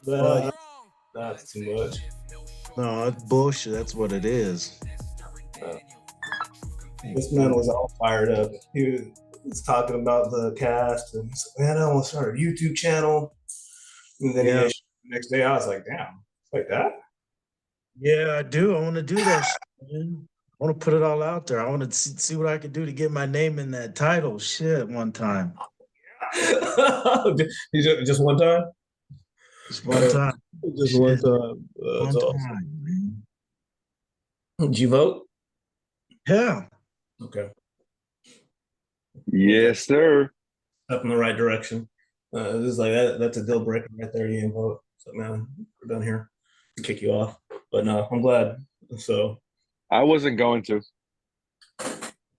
But Well, yeah, that's too much. no, it's bullshit. That's what it is. Uh, this man was all fired up. He was talking about the cast, and he's like, "Man, I want to start a YouTube channel." And then he Yeah, issued the next day. I was like, "Damn, like that." yeah, I do. I want to do that shit, man. I want to put it all out there. I want to see what I can do to get my name in that title. Shit, one time. Just one time. Just one time. Just one Shit, time. That's one awesome. time, man. Did you vote? Yeah. Okay. Okay. Yes, sir. Up in the right direction. This is like that. That's a deal breaker right there. You didn't vote. So man, we're done here. Kick you off. But no, I'm glad. So I wasn't going to.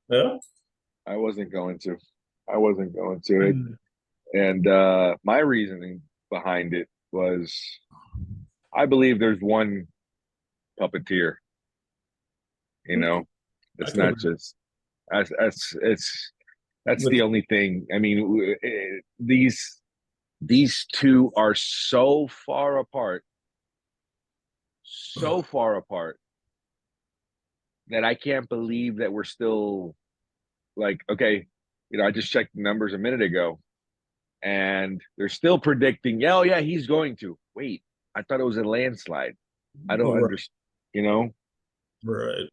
yeah. I wasn't going to. I wasn't going to it. Mm. And my reasoning behind it was I believe there's one puppeteer, you know. I It's can not agree. just it's that's With the only thing. I mean, these two are so far apart that I can't believe that we're still like, okay, I just checked the numbers a minute ago and they're still predicting, yeah, oh yeah, he's going to. Wait, I thought it was a landslide. I don't right, understand, you know? right.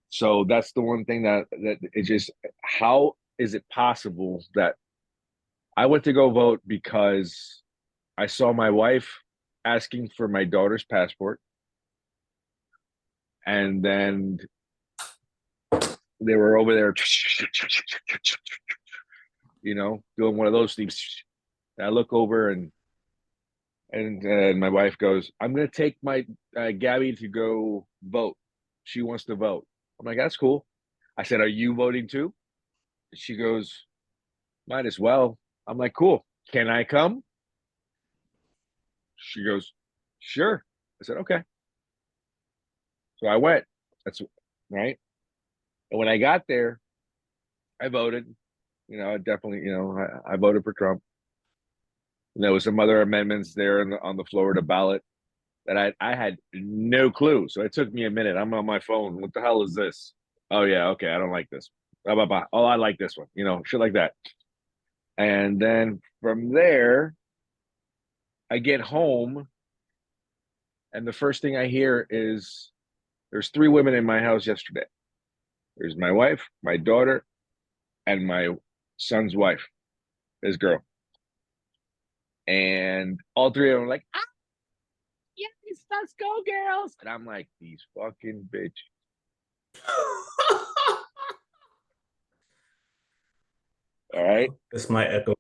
So that's the one thing that it just, how is it possible that I went to go vote because I saw my wife asking for my daughter's passport, and then they were over there, doing one of those things. And I look over and my wife goes, "I'm gonna take my Gabby to go vote. She wants to vote." I'm like, "That's cool." I said, "Are you voting too?" She goes, "Might as well." I'm like, "Cool. Can I come?" She goes, "Sure." I said, "Okay." So I went. That's right. And when I got there, I voted. I definitely, I voted for Trump. And there was some other amendments there on the Florida ballot that I had no clue. So it took me a minute. I'm on my phone. What the hell is this? Oh yeah, okay. I don't like this. Blah, blah, blah. Oh, I like this one. Shit like that. And then from there, I get home, and the first thing I hear is there's three women in my house yesterday. There's my wife, my daughter, and my son's wife, his girl. And all three of them are like, ah, yes, let's go, girls. And I'm like, these fucking bitch. All right. This might echo.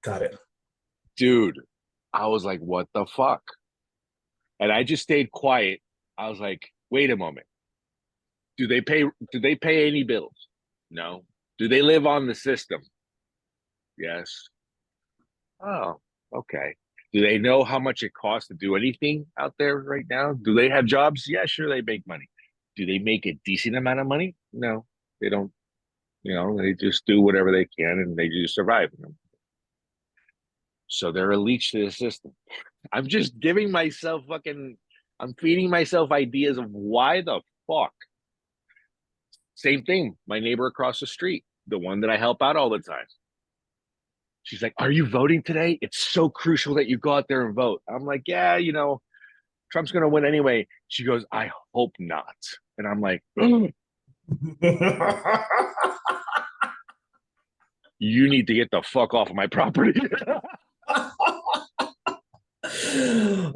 Got it. Dude, I was like, what the fuck? And I just stayed quiet. I was like, wait a moment. Do they pay any bills? No. Do they live on the system? Yes. Oh, okay. Do they know how much it costs to do anything out there right now? Do they have jobs? Yeah, sure, they make money. Do they make a decent amount of money? No, they don't. They just do whatever they can and they just survive. So they're a leech to the system. I'm just giving myself I'm feeding myself ideas of why the fuck. Same thing. My neighbor across the street, the one that I help out all the time. She's like, "Are you voting today? It's so crucial that you go out there and vote." I'm like, "Yeah, Trump's going to win anyway." She goes, "I hope not." And I'm like, "You need to get the fuck off of my property."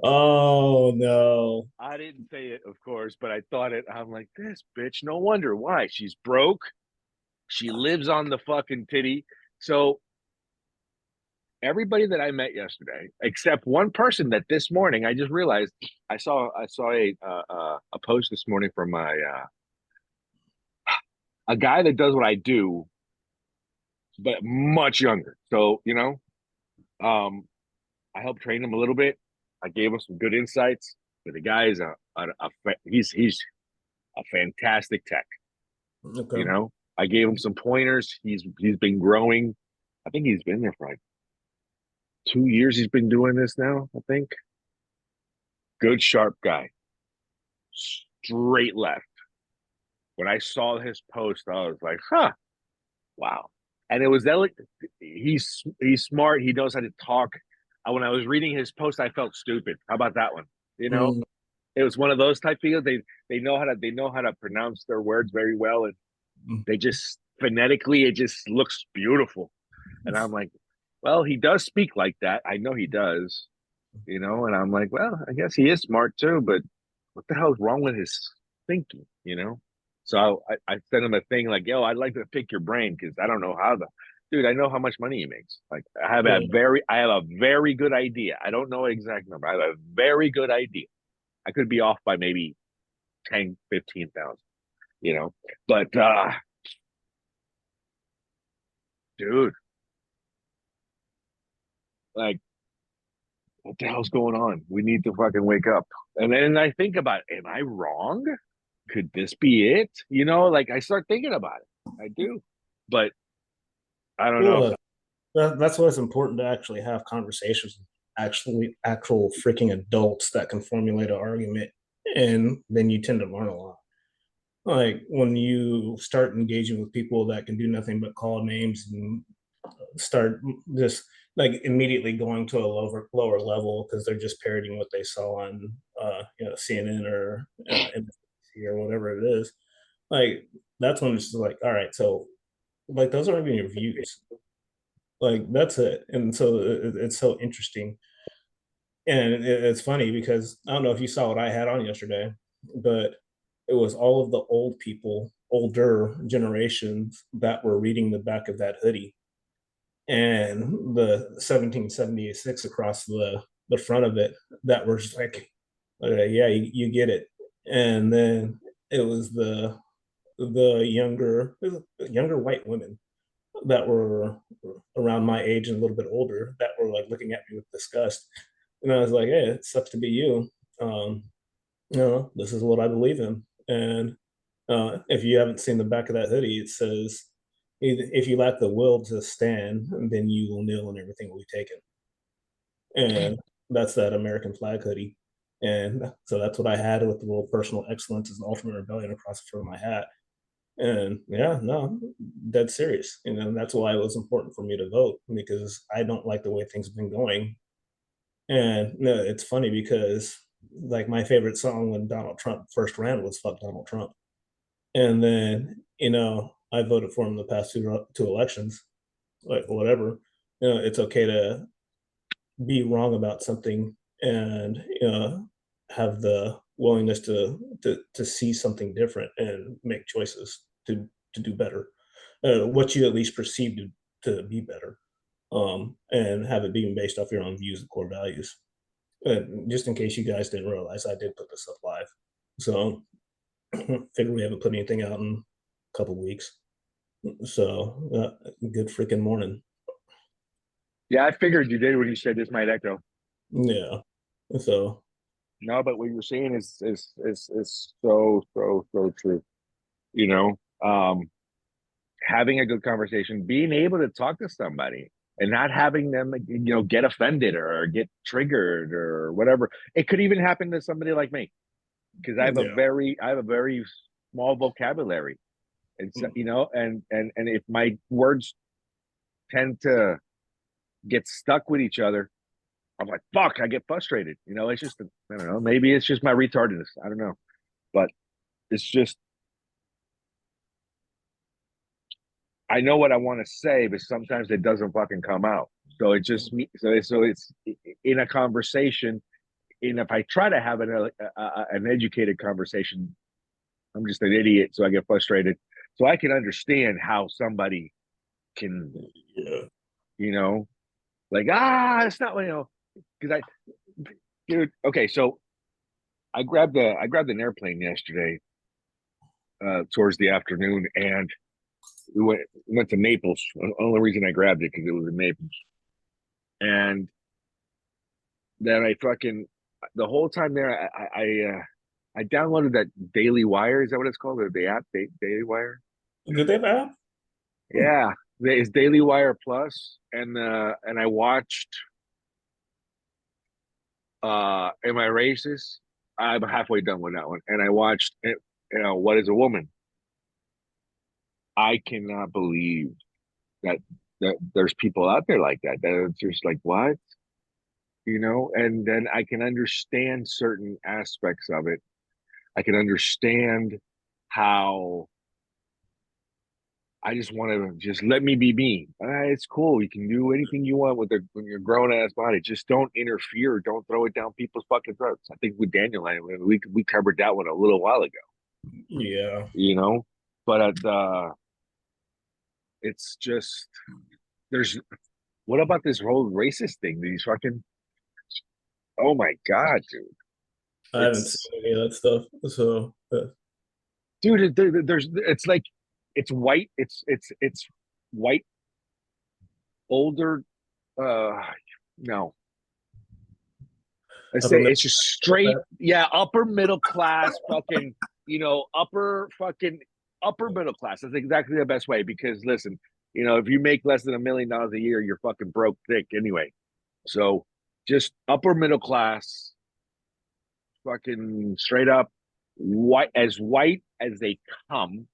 Oh no. I didn't say it, of course, but I thought it. I'm like, this bitch, no wonder why. She's broke. She lives on the fucking titty. So everybody that I met yesterday, except one person that this morning I just realized I saw a post this morning from my a guy that does what I do, but much younger. So um, I helped train him a little bit. I gave him some good insights. But the guy is he's a fantastic tech. Okay. I gave him some pointers. He's been growing. I think he's been there for like 2 years he's been doing this now, I think. Good, sharp guy. Straight left. When I saw his post, I was like, huh, wow. And it was that like he's smart. He knows how to talk. When I was reading his post, I felt stupid. How about that one? You know, Mm. it was one of those type of they know how to pronounce their words very well, and they just phonetically it just looks beautiful. And I'm like, well, he does speak like that. I know he does, you know. And I'm like, well, I guess he is smart too, but what the hell's wrong with his thinking, you know? So I sent him a thing like, yo, I'd like to pick your brain because I don't know how the dude, I know how much money he makes. Like I have Yeah. a very good idea. I don't know exact number. I have a very good idea. I could be off by maybe 10, 15,000, you know. But dude, like what the hell's going on? We need to fucking wake up. And then I think about, am I wrong? Could this be it? You know, like I start thinking about it. I do. But I don't know. Well, that's why it's important to actually have conversations with actual freaking adults that can formulate an argument, and then you tend to learn a lot. Like when you start engaging with people that can do nothing but call names and start just like immediately going to a lower level because they're just parroting what they saw on CNN or MSNBC or whatever it is. Like that's when it's just like, all right, so like those aren't even your views. Like that's it. And so it's so interesting. And it's funny because I don't know if you saw what I had on yesterday, but it was all of the old people, older generations that were reading the back of that hoodie and the 1776 across the front of it that were just like, okay, yeah, you get it. And then it was the younger white women that were around my age and a little bit older that were like looking at me with disgust. And I was like, hey, it sucks to be you. Um, this is what I believe in. And if you haven't seen the back of that hoodie, it says, if you lack the will to stand, then you will kneel and everything will be taken. And that's that American flag hoodie. And so that's what I had with the little personal excellence as the ultimate rebellion across the front of my hat. And yeah, no, dead serious. That's why it was important for me to vote because I don't like the way things have been going. And no, it's funny because like my favorite song when Donald Trump first ran was "Fuck Donald Trump," and then I voted for him the past two elections. Like whatever, it's okay to be wrong about something and have the willingness to see something different and make choices to do better. What you at least perceive to be better, and have it being based off your own views and core values. Just in case you guys didn't realize, I did put this up live. So figure we haven't put anything out in a couple weeks. So good freaking morning. Yeah, I figured you did when you said this might echo. Yeah. So No, but what you're saying is so true. You know, having a good conversation, being able to talk to somebody and not having them, get offended or get triggered or whatever. It could even happen to somebody like me because yeah. I have a very small vocabulary, and so, Mm. and if my words tend to get stuck with each other, I'm like, fuck, I get frustrated. It's just, I don't know, maybe it's just my retardedness. I don't know. But it's just, I know what I want to say, but sometimes it doesn't fucking come out. So it just me. So it's in a conversation. And if I try to have an educated conversation, I'm just an idiot. So I get frustrated. So I can understand how somebody can, Yeah. you know, like, it's not, because dude, okay. So I grabbed an airplane yesterday, towards the afternoon, and we went to Naples. The only reason I grabbed it because it was in Naples, and then I fucking the whole time there, I downloaded that Daily Wire. Is that what it's called? The app, Daily Wire. Do they have app? Hmm. Yeah, it's Daily Wire Plus, and I watched. Am I racist? I'm halfway done with that one. And I watched it, What is a Woman? I cannot believe that there's people out there like that. That it's just like, what? And then I can understand certain aspects of it. I can understand how I just want to just let me be me. It's cool. You can do anything you want with your grown ass body. Just don't interfere. Don't throw it down people's fucking throats. I think with Daniel, we covered that one a little while ago. Yeah. But it's just there's what about this whole racist thing? These fucking oh my god, dude! I haven't seen It's any of that stuff. So dude, there's it's like it's white. It's white older. No, I say upper it's just straight, yeah, upper middle class, fucking, upper middle class. That's exactly the best way because listen, if you make less than $1 million a year, you're fucking broke thick anyway. So just upper middle class, fucking straight up white as they come.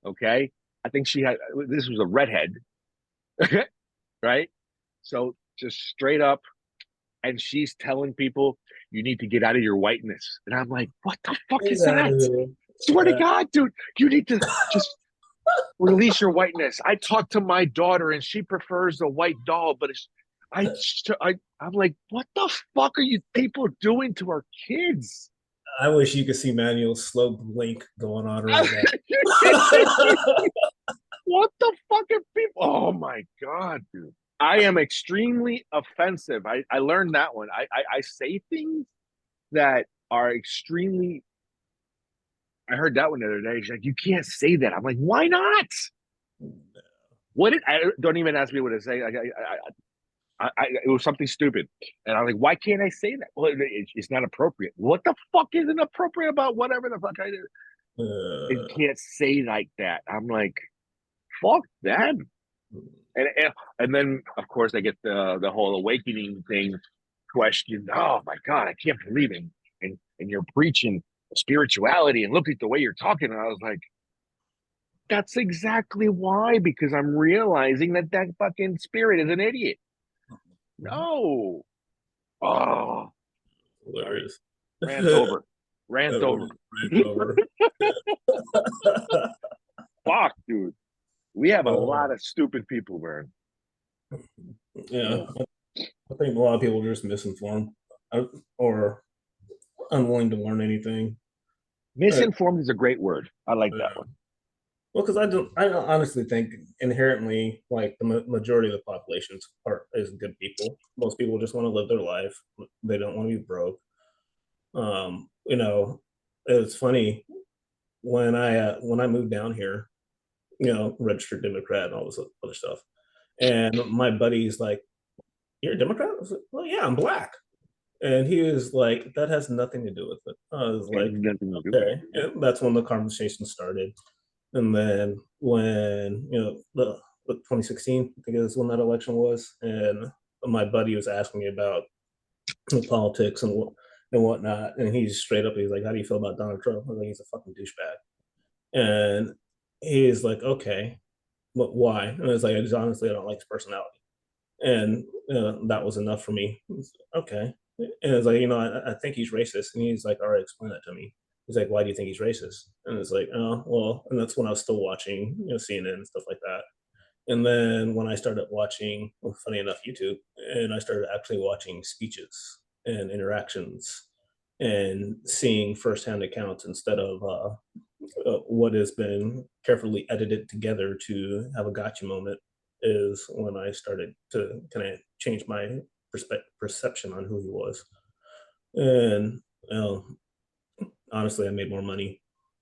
Okay, I think this was a redhead, right? So just straight up and she's telling people you need to get out of your whiteness. And I'm like, what the fuck is that? Swear to God, dude, you need to just release your whiteness. I talked to my daughter and she prefers a white doll, but I'm like, what the fuck are you people doing to our kids? I wish you could see Manuel's slow blink going on right now. What the fucking people? Oh my God, dude. I am extremely offensive. I learned that one. I say things that are extremely. I heard that one the other day. She's like, "You can't say that." I'm like, "Why not?" Don't even ask me what to say. It was something stupid, and I'm like, "Why can't I say that?" Well, it's not appropriate. What the fuck isn't appropriate about whatever the fuck I do? You can't say like that. I'm like, "Fuck them." And and then of course I get the whole awakening thing question. Oh my God, I can't believe it. And you're preaching spirituality and look at the way you're talking. And I was like, that's exactly why, because I'm realizing that fucking spirit is an idiot. No. Oh, sorry. Hilarious. Rant over. Rant over. Rant over. Fuck, dude. We have a lot of stupid people, man. Yeah, I think a lot of people are just misinformed or unwilling to learn anything. Misinformed is a great word. I like that one. Well, because I honestly think inherently, like the majority of the population is good people. Most people just want to live their life. They don't want to be broke. You know, it's funny when I moved down here, registered Democrat and all this other stuff, and my buddy's like, "You're a Democrat?" I was like, "Well, yeah, I'm black." And he was like, "That has nothing to do with it." I was like, "Okay." And that's when the conversation started. And then when the 2016, I think is when that election was, and my buddy was asking me about politics and whatnot, and he's straight up, he's like, "How do you feel about Donald Trump?" I was like, "He's a fucking douchebag." And he's like, "Okay, but why?" And I was like, honestly, I don't like his personality." And that was enough for me. Okay. And it's like, I think he's racist. And he's like, "All right, explain that to me." He's like, "Why do you think he's racist?" And it's like, "Oh, well," and that's when I was still watching, CNN and stuff like that. And then when I started watching, well, funny enough, YouTube, and I started actually watching speeches and interactions and seeing firsthand accounts instead of what has been carefully edited together to have a gotcha moment, is when I started to kind of change my perception on who he was. And honestly, I made more money.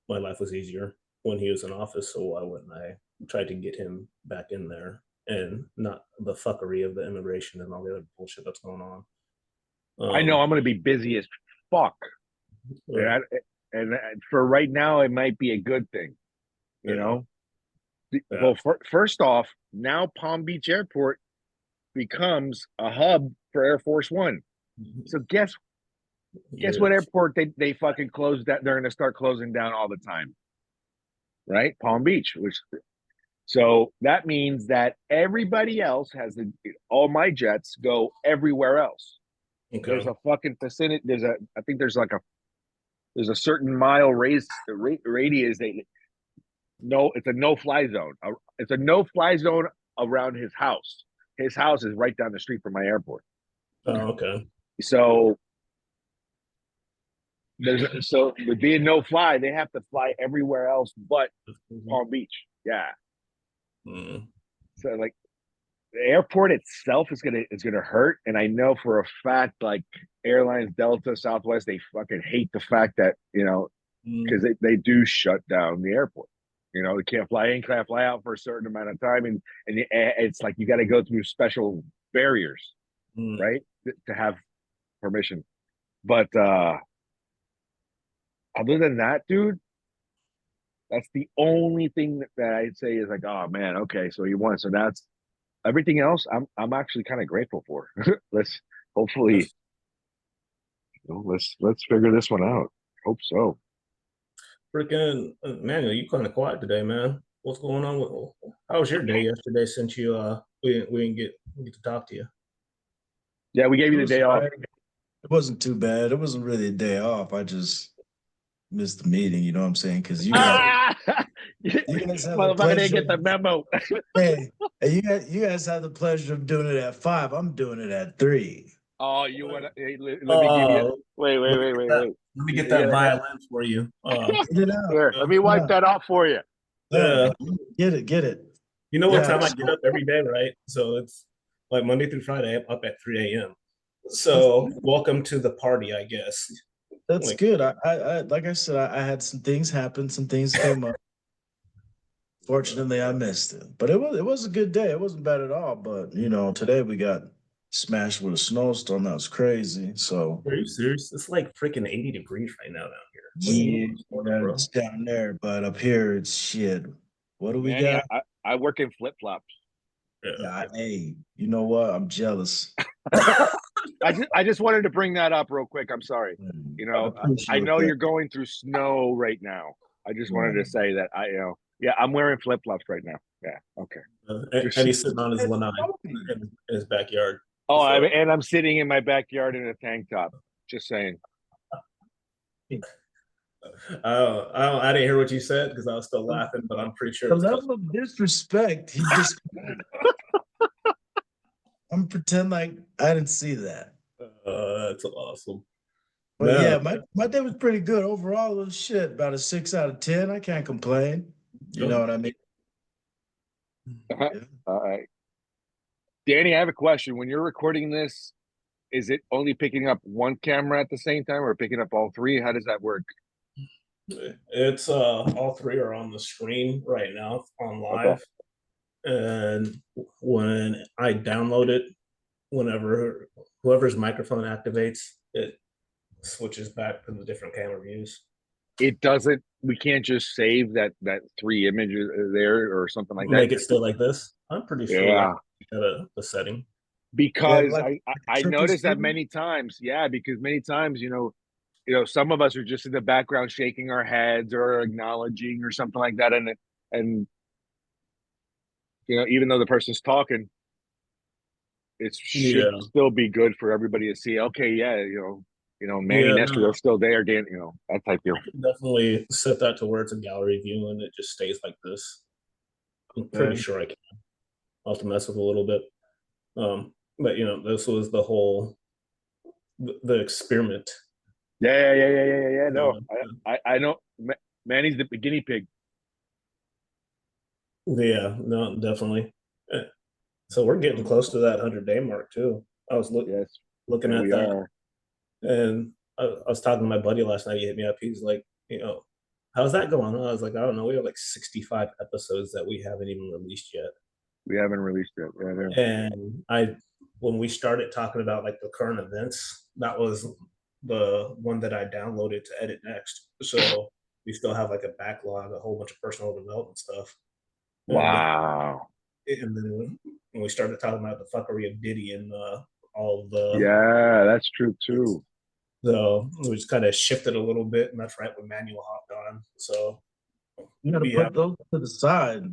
My life was easier when he was in office. So why wouldn't I try to get him back in there and not the fuckery of the immigration and all the other bullshit that's going on? I know I'm going to be busy as fuck. Yeah. And for right now, it might be a good thing, you know? Yeah. Well, first off, now Palm Beach Airport becomes a hub for Air Force One. So guess what airport they fucking closed that they're gonna start closing down all the time, right? Palm Beach, which so that means that everybody else has all my jets go everywhere else. There's Okay. a fucking vicinity. I think there's a certain mile radius. It's a no fly zone. It's a no fly zone around his house. His house is right down the street from my airport. Oh, okay. So with being no fly, they have to fly everywhere else but Palm Beach. Yeah. Mm. So like the airport itself is gonna hurt, and I know for a fact like airlines, Delta, Southwest, they fucking hate the fact that because Mm. they do shut down the airport. They can't fly in, can't fly out for a certain amount of time, and it's like you got to go through special barriers, Mm. right, to have permission. But other than that, dude, that's the only thing that I'd say is like, oh man, okay, so you won. So that's everything else. I'm actually kind of grateful for. Let's hopefully, That's let's figure this one out. Hope so. freaking Manuel, you kind of quiet today, man. What's going on with how was your day yesterday since we didn't get to talk to you? Yeah, we gave It you the was day off. all right. It wasn't too bad. It wasn't really a day off. I just missed the meeting. You know what I'm saying? Because Ah, you guys have the motherfucker didn't pleasure. get the memo. Hey, you guys have the pleasure of doing it at 5. I'm doing it at 3. Oh, you want to? Hey, let me give you. Oh, Wait, wait, let me wait, get wait, that. wait. Let me get You that gotta violin for you. Get it out. here. Let me Get it wipe out. that off for you. Yeah, Yeah. get it. Get it. You know what Yeah. time I get up every day, right? So it's like Monday through Friday, I'm up at 3 a.m. That's, So welcome to the party, I guess. that's Like, good. I like I said, I had some things happen. Some things came up. Fortunately, I missed it, but it was a good day. It wasn't bad at all. But today we got smashed with a snowstorm. That was crazy. So are you serious? It's like freaking 80 degrees right now down here. Like, yeah, bro. it's down there, but up here it's shit. What do we Manny, got? I work in flip flops. Yeah. Yeah, hey, you know what? I'm jealous. I just wanted to bring that up real quick. I'm sorry. I I appreciate know that. you're going through snow right now. I just wanted Yeah. to say that yeah, I'm wearing flip flops right now. Yeah, okay. And he's sitting on his It's lanai snowing. in his backyard. Oh, So and I'm sitting in my backyard in a tank top. Just saying. I didn't hear what you said because I was still laughing, but I'm pretty sure it The was because level of disrespect he just I'm pretend like I didn't see that. that's awesome. But No, yeah, my day was pretty good. Overall, it was shit. About a 6 out of 10. I can't complain. You know no. what I mean? Yeah. All right. Danny, I have a question. When you're recording this, is it only picking up one camera at the same time or picking up all three? How does that work? It's all three are on the screen right now on Okay. live. And when I download it, whenever whoever's microphone activates, it switches back to the different camera views. It doesn't, we can't just save that three images there or something like that. Make it still like this. I'm pretty sure we Yeah. got a setting. Yeah, Because like I triple noticed that screen. many times. Yeah, because many times, some of us are just in the background shaking our heads or acknowledging or something like that. And even though the person's talking, it should Yeah, still be good for everybody to see. Okay, yeah, Manny, yeah. Nestor, No, they're still there. Dan, that type deal. I can definitely set that to where it's a gallery view and it just stays like this. I'm pretty Okay. sure I can. I'll have to mess with a little bit. But this was the whole the experiment. Yeah, yeah, yeah, yeah, yeah, yeah. No, Uh, I know. Manny's the guinea pig. yeah, no, definitely. So we're getting close to that 100-day mark too. I was Yes, looking yeah, at we that, are. and I was talking to my buddy last night. He hit me up. He's like, how's that going? I was like, I don't know. We have like 65 episodes that we haven't even released yet. We haven't released it. Yeah, And when we started talking about like the current events, that was the one that I downloaded to edit next. So we still have like a backlog, a whole bunch of personal development stuff. And wow. and then when we started talking about the fuckery of Diddy and all of the. Yeah, that's true too. So we just kind of shifted a little bit, and that's right when Manuel hopped on. So You got to we have, put those to the side.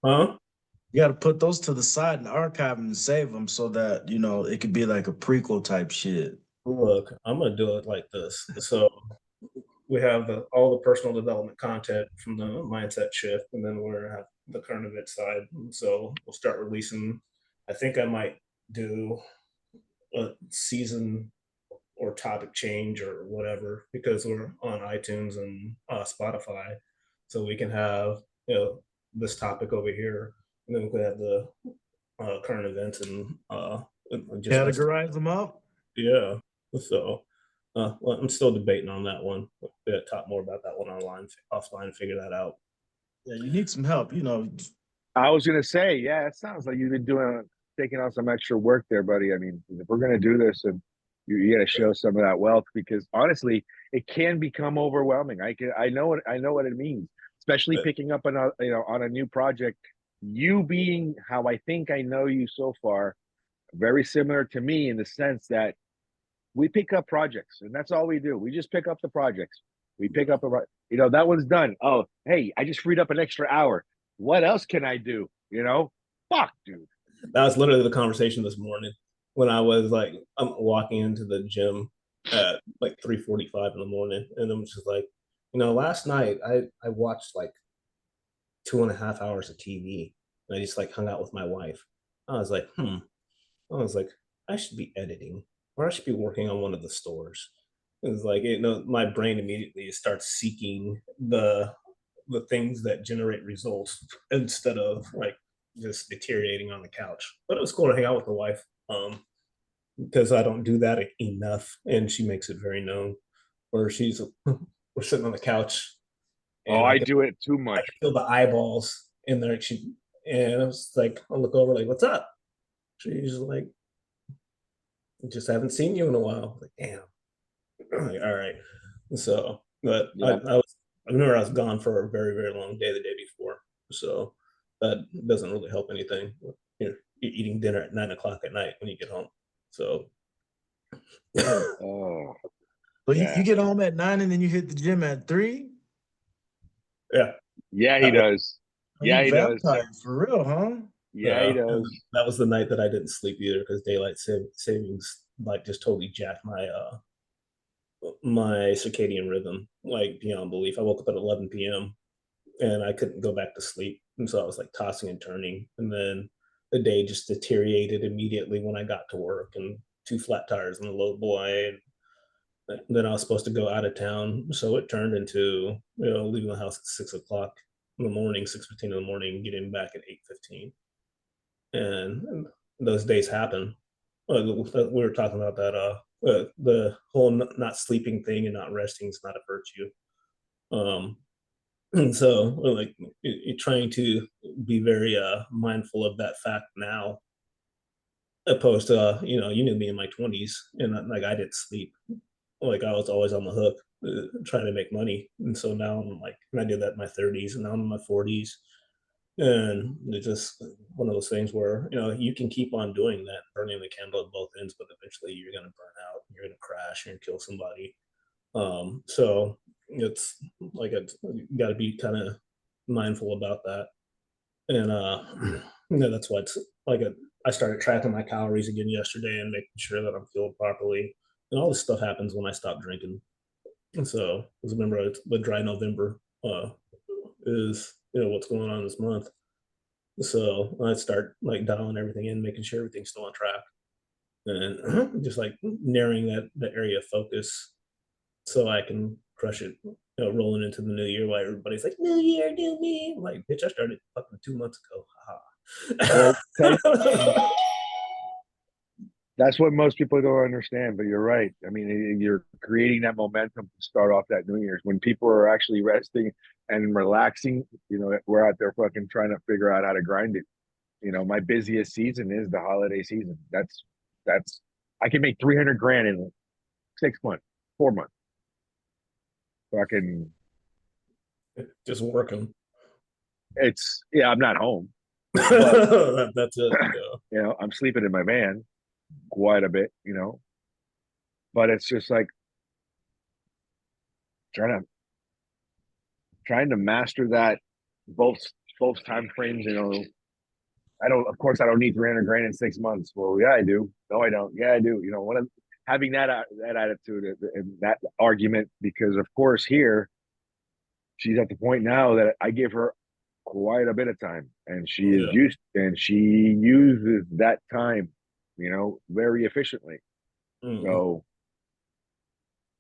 huh? You got to put those to the side and archive them and save them so that it could be like a prequel type shit. Look, I'm gonna do it like this. So we have all the personal development content from the mindset shift, and then we're gonna have the current event side. So we'll start releasing. I think I might do a season or topic change or whatever because we're on iTunes and Spotify, so we can have this topic over here, and then we can have the current events and just us. Categorize them up. Yeah. So well, I'm still debating on that one. We'll talk more about that one offline, figure that out. Yeah, you need some help. I was gonna say, yeah, it sounds like you've been taking on some extra work there, buddy. I mean, if we're gonna do this, and you got to show some of that wealth because honestly, it can become overwhelming. I know what it means, especially picking up on on a new project. You being how I think I know you so far, very similar to me in the sense that we pick up projects, and that's all we do. We just pick up the projects. We pick up that one's done. Oh, hey, I just freed up an extra hour. What else can I do? Fuck, dude. That was literally the conversation this morning when I was like, I'm walking into the gym at like 3:45 in the morning, and I'm just like, last night I watched like 2.5 hours of TV, and I just like hung out with my wife. I was like, I was like, I should be editing, or I should be working on one of the stores. It's like, my brain immediately starts seeking the things that generate results instead of like just deteriorating on the couch. But it was cool to hang out with the wife, because I don't do that enough, and she makes it very known. Where we're sitting on the couch, Oh, and I do it too much. I can feel the eyeballs in there. And I was like, I look over, like, what's up? She's like, just haven't seen you in a while. Like, damn. I'm like, all right. So, but Yeah. I remember I was gone for a very, very long day the day before. So that doesn't really help anything. You're eating dinner at 9 o'clock at night when you get home. So, Oh, So yeah. you get home at 9 and then you hit the gym at 3. yeah. Yeah, he does. Yeah, he does. For real, huh? Yeah, he does. That was the night that I didn't sleep either because daylight savings like just totally jacked my circadian rhythm like beyond belief. I woke up at 11 p.m. and I couldn't go back to sleep, and so I was like tossing and turning. And then the day just deteriorated immediately when I got to work, and two flat tires and a low boy. And then I was supposed to go out of town, so it turned into leaving the house at 6 o'clock in the morning, 6:15 in the morning, getting back at 8:15. And those days happen. We were talking about that. The whole not sleeping thing and not resting is not a virtue. Um, and so, like, you're trying to be very mindful of that fact now, opposed to you knew me in my 20s, and like I didn't sleep. Like I was always on the hook, trying to make money, and so now I'm like, and I did that in my 30s, and now I'm in my 40s. And it's just one of those things where you can keep on doing that, burning the candle at both ends, but eventually you're going to burn out, you're going to crash, you're going to kill somebody. So it's like you got to be kind of mindful about that, and that's why it's like I started tracking my calories again yesterday and making sure that I'm fueled properly. And all this stuff happens when I stop drinking. And so, because remember, it's the dry November is what's going on this month. So I start like dialing everything in, making sure everything's still on track, and just like narrowing that area of focus so I can crush it. Rolling into the new year, while everybody's like, "New year, new me." I'm like, bitch, I started fucking 2 months ago. Well, that's what most people don't understand, but you're right. I mean, you're creating that momentum to start off that New Year's when people are actually resting and relaxing. We're out there fucking trying to figure out how to grind it. My busiest season is the holiday season. That's I can make 300 grand in 6 months, 4 months. Fucking, Just working. I'm not home. That's it. I'm sleeping in my van. quite a bit, but it's just like trying to trying to master that both both time frames. Of course, I don't need 300 grand in 6 months. Well, yeah, I do. No, I don't. Yeah, I do. One of having that attitude and that argument, because of course here she's at the point now that I give her quite a bit of time, and Yeah. she uses that time, very efficiently. Mm. So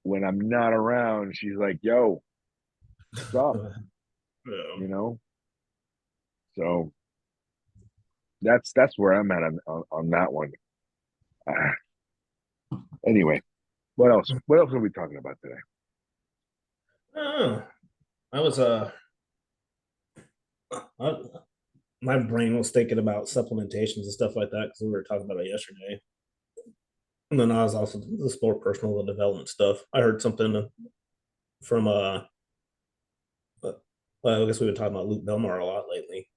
when I'm not around, she's like, "Yo, what's up?" Yeah. You know. So that's where I'm at on that one. Uh, anyway, what else? What else are we talking about today? Oh, I was I, my brain was thinking about supplementations and stuff like that because we were talking about it yesterday. And then I was also this more personal development stuff. I heard something from well, I guess we've been talking about Luke Belmar a lot lately,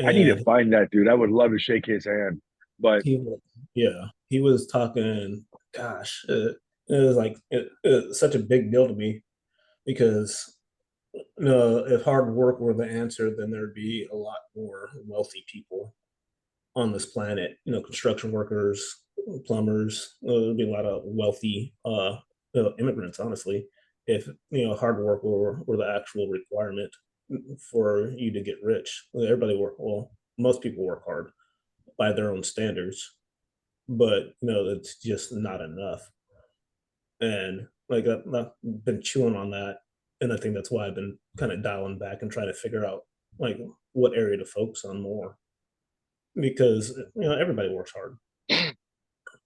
I need to and find that dude. I would love to shake his hand, but he yeah, he was talking. Gosh, it was like it was such a big deal to me because if hard work were the answer, then there'd be a lot more wealthy people on this planet. Construction workers, plumbers. There'd be a lot of wealthy immigrants. Honestly, if hard work were the actual requirement for you to get rich, everybody work well. Most people work hard by their own standards, but it's just not enough. And like I've been chewing on that, and I think that's why I've been kind of dialing back and trying to figure out like what area to focus on more because everybody works hard.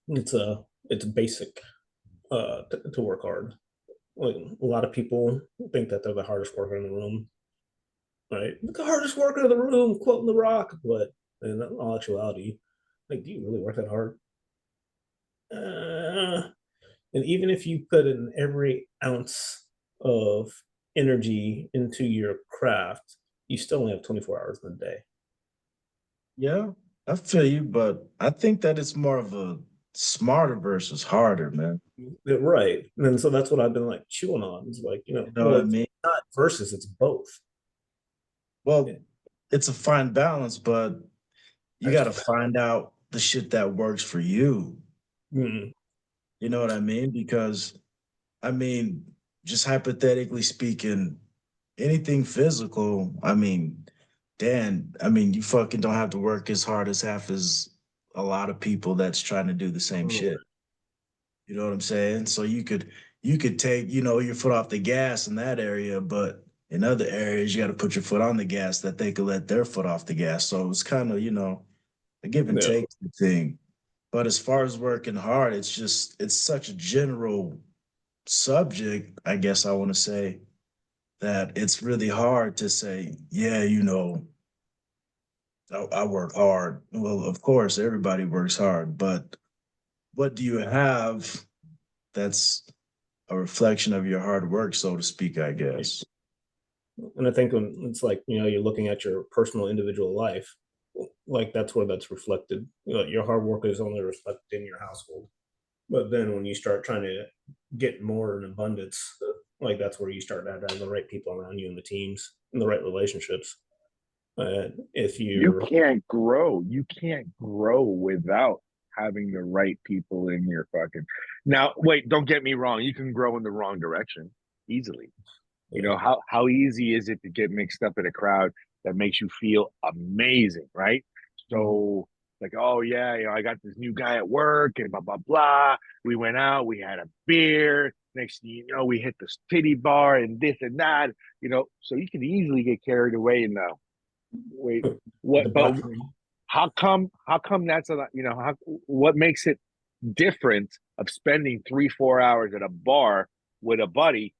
It's basic to work hard. Like a lot of people think that they're the hardest worker in the room, right? The hardest worker in the room, quoting The Rock. But in all actuality, like, do you really work that hard? And even if you put in every ounce of energy into your craft, you still only have 24 hours in a day. Yeah, I feel you, but I think that it's more of a smarter versus harder, man. Right. And so that's what I've been like chewing on. It's like, You know what well, I it's mean? not versus, it's both. Yeah. Well, it's a fine balance, but you got That's to find out the shit that works for you. mm, You know what I mean? Because, I mean, just hypothetically speaking, anything physical, I mean, Dan, I mean, you fucking don't have to work as hard as half as a lot of people that's trying to do the same shit. You know what I'm saying? So you could take, your foot off the gas in that area, but in other areas you got to put your foot on the gas that they could let their foot off the gas. So it's kind of, a give and yeah. take thing. But as far as working hard, it's such a general subject, I guess I want to say, that it's really hard to say, yeah, I work hard. Well, of course, everybody works hard, but what do you have that's a reflection of your hard work, so to speak, I guess. And I think when it's like, you're looking at your personal individual life, like that's where that's reflected. Your hard work is only reflected in your household. But then when you start trying to get more in abundance, like that's where you start to have the right people around you in the teams and the right relationships. If you you're, can't grow. You can't grow without having the right people in your fucking. Now, wait, don't get me wrong. You can grow in the wrong direction easily. yeah, How easy is it to get mixed up in a crowd that makes you feel amazing, right? mhm, So like, oh yeah, I got this new guy at work and blah blah blah. We went out, we had a beer. Next thing you know, we hit the titty bar and this and that. So you can easily get carried away in the wait. What? But debauchery. how come? How come that's a what makes it different of spending 3 4 hours at a bar with a buddy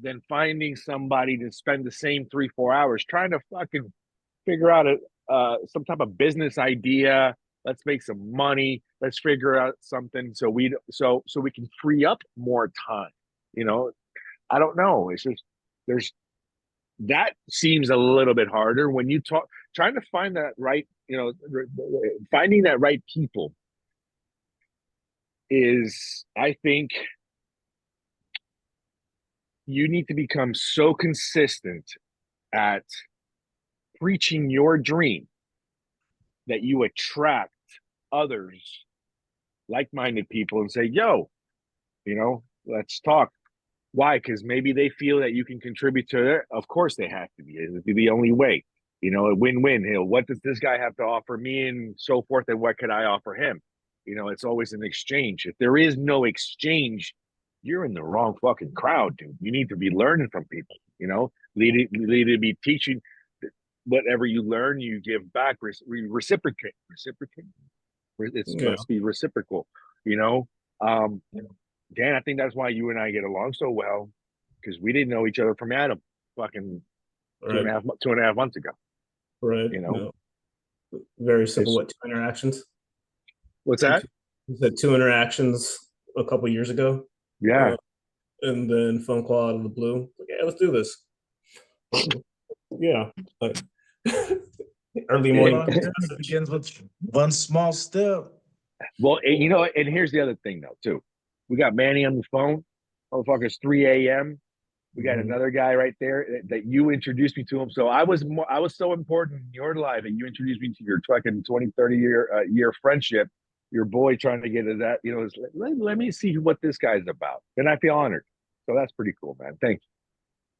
than finding somebody to spend the same 3 4 hours trying to fucking figure out some type of business idea. Let's make some money. Let's figure out something so we can free up more time. You know, I don't know. It's just there's that seems a little bit harder when you talk trying to find that right. Finding that right people is I think you need to become so consistent at preaching your dream that you attract others, like-minded people, and say, yo, let's talk. Why? Because maybe they feel that you can contribute to it. Of course they have to be. It'd be the only way. A win-win. What does this guy have to offer me and so forth, and what could I offer him? It's always an exchange. If there is no exchange, you're in the wrong fucking crowd, dude. You need to be learning from people, lead to be teaching. Whatever you learn, you give back, reciprocate. It Yeah. must be reciprocal, you know. Um, Dan, I think that's why you and I get along so well, because we didn't know each other from Adam, fucking Right. 2.5 months ago. Right. You know, No. Very simple. it's, What, 2 interactions? what's that? You said 2 interactions a couple years ago, Yeah. and then phone call out of the blue. Like, yeah, let's do this. Yeah, like early Hold morning on, text it message. begins with one small step. Well, and here's the other thing though, too. We got Manny on the phone. Motherfucker's 3 a.m. We got Mhm. another guy right there that you introduced me to him. So I was so important in your life that you introduced me to your fucking 20, 30 year friendship. Your boy trying to get to that, let me see what this guy's about. And I feel honored. So that's pretty cool, man. Thank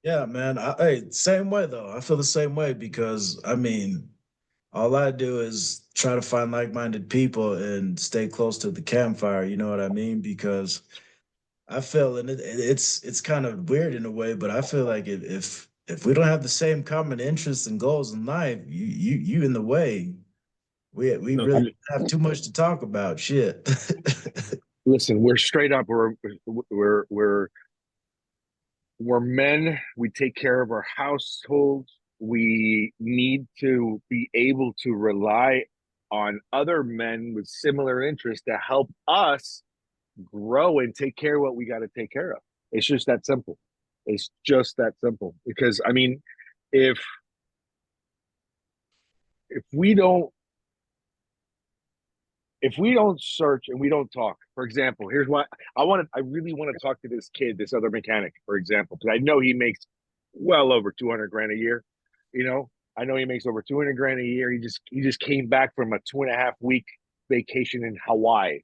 Yeah, man. Hey, same way though. I feel the same way because I mean, all I do is try to find like-minded people and stay close to the campfire. You know what I mean? Because I feel, and it's kind of weird in a way, but I feel like if we don't have the same common interests and goals in life, you in the way. We No, really you. have too much to talk about. Shit. Listen, we're straight up. We're we're men. We take care of our households. We need to be able to rely on other men with similar interests to help us grow and take care of what we got to take care of. It's just that simple. It's just that simple. Because I mean, if if we don't if we don't search and we don't talk, for example, here's why I really want to talk to this kid, this other mechanic, for example, because I know he makes well over 200 grand a year. You know, I know he makes over 200 grand a year. He just came back from a 2.5 week vacation in Hawaii,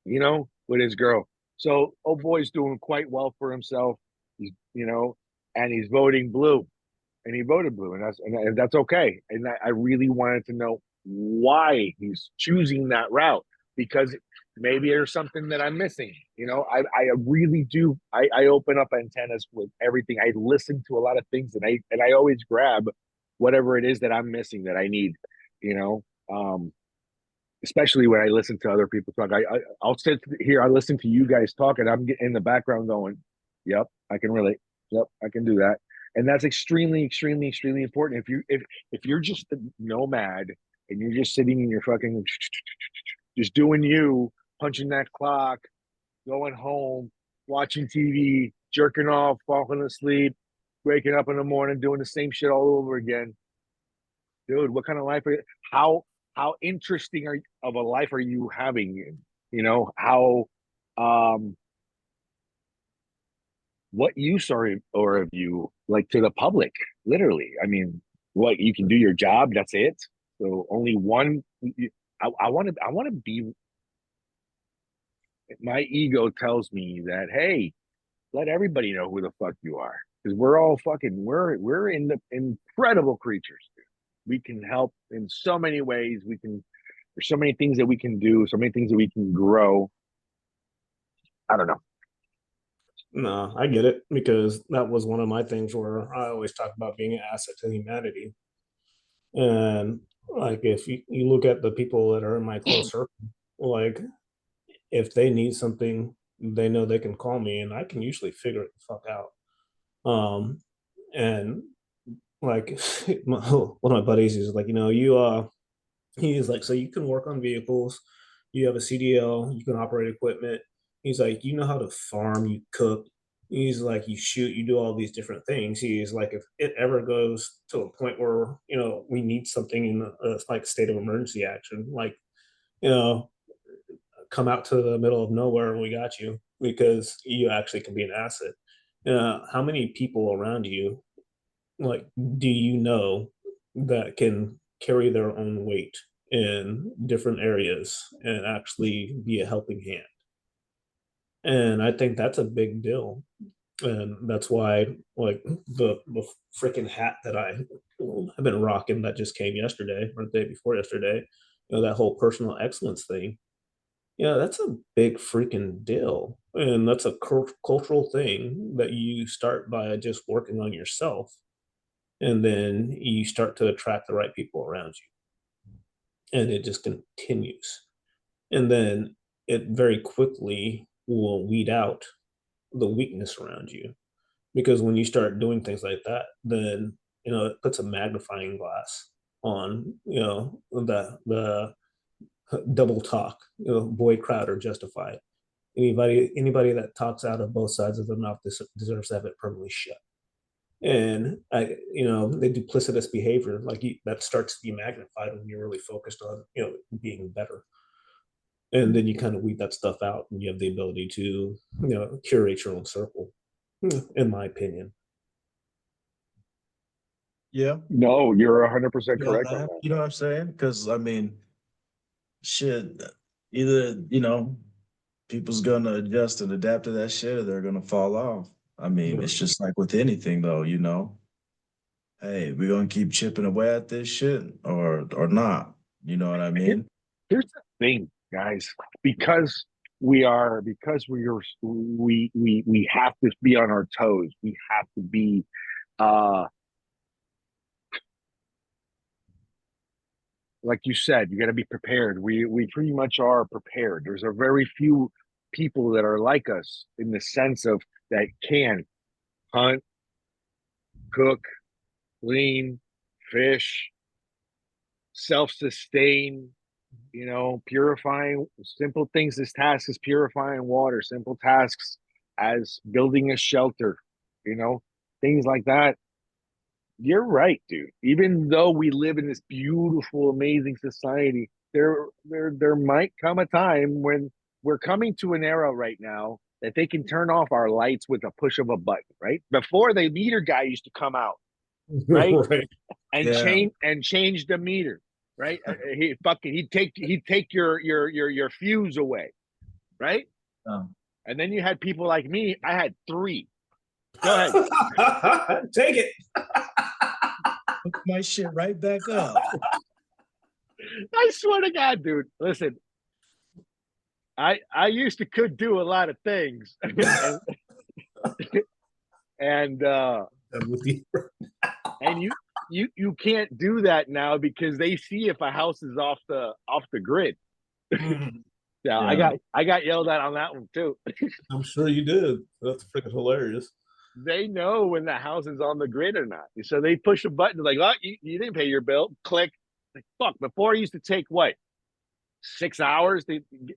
with his girl. So, oh boy's doing quite well for himself. And he's voting blue, and he voted blue, and that's okay. And I really wanted to know why he's choosing that route, because maybe there's something that I'm missing. I really do. I open up antennas with everything. I listen to a lot of things, and I always grab whatever it is that I'm missing that I need. You know, especially when I listen to other people talk. I'll sit here, I listen to you guys talk, and I'm in the background going, "Yep, I can relate. Yep, I can do that." And that's extremely, extremely, extremely important. If you're just a nomad and you're just sitting in your fucking, just doing you, punching that clock, going home, watching TV, jerking off, falling asleep, waking up in the morning, doing the same shit all over again, dude, what kind of life are you? How interesting of a life are you having? How what use are or of you like to the public? Literally, I mean, what you can do your job. That's it. So only one. I want to be. My ego tells me that, hey, let everybody know who the fuck you are, because we're all fucking we're in the incredible creatures. We can help in so many ways. There's so many things that we can do, so many things that we can grow. I don't know. no, I get it because that was one of my things where I always talk about being an asset to humanity. And like if you look at the people that are in my close circle, like if they need something, they know they can call me and I can usually figure it the fuck out. And like one of my buddies is like, he's like, so you can work on vehicles, you have a CDL, you can operate equipment. He's like, you know how to farm, you cook. He's like, you shoot, you do all these different things. He's like, if it ever goes to a point where we need something in a like state of emergency action, like you know, come out to the middle of nowhere and we got you because you actually can be an asset. How many people around you, like, do you know that can carry their own weight in different areas and actually be a helping hand? And I think that's a big deal. And that's why, like, the freaking hat that I've been rocking that just came yesterday or the day before yesterday, that whole personal excellence thing. Yeah, that's a big freaking deal. And that's a cultural thing that you start by just working on yourself. And then you start to attract the right people around you. And it just continues. And then it very quickly will weed out the weakness around you. Because when you start doing things like that, then it puts a magnifying glass on the double talk, Boy Crowder justified. Anybody that talks out of both sides of their mouth deserves to have it permanently shut. And the duplicitous behavior, like that starts to be magnified when you're really focused on being better. And then you kind of weed that stuff out, and you have the ability to curate your own circle, in my opinion. Yeah. No, you're 100% Yeah, correct on man. that. You know what I'm saying? Because I mean, shit, either, people's gonna adjust and adapt to that shit or they're gonna fall off. I mean, Yeah. it's just like with anything though, Hey, we're gonna keep chipping away at this shit or not. You know what I Here, mean? here's the thing, guys. We have to be on our toes. We have to be uh like you said, you got to be prepared. We pretty much are prepared. There's a very few people that are like us in the sense of that can hunt, cook, clean, fish, self-sustain, purifying simple things as tasks as purifying water, simple tasks as building a shelter, you know, things like that. You're right, dude. Even though we live in this beautiful, amazing society, there might come a time when we're coming to an era right now that they can turn off our lights with a push of a button, right? Before the meter guy used to come out, right? Right. And Yeah. change the meter, right? He'd take your fuse away, right? Um, And then you had people like me. I had three. Go ahead. Take it. Hook my shit right back up. I swear to God, dude. Listen, I used to could do a lot of things, and I'm with you. and you can't do that now because they see if a house is off the grid. Yeah, Yeah. I got yelled at on that one too. I'm sure you did. That's freaking hilarious. They know when the house is on the grid or not. So they push a button like, oh, you didn't pay your bill. Click. Like, fuck. Before it used to take what, 6 hours,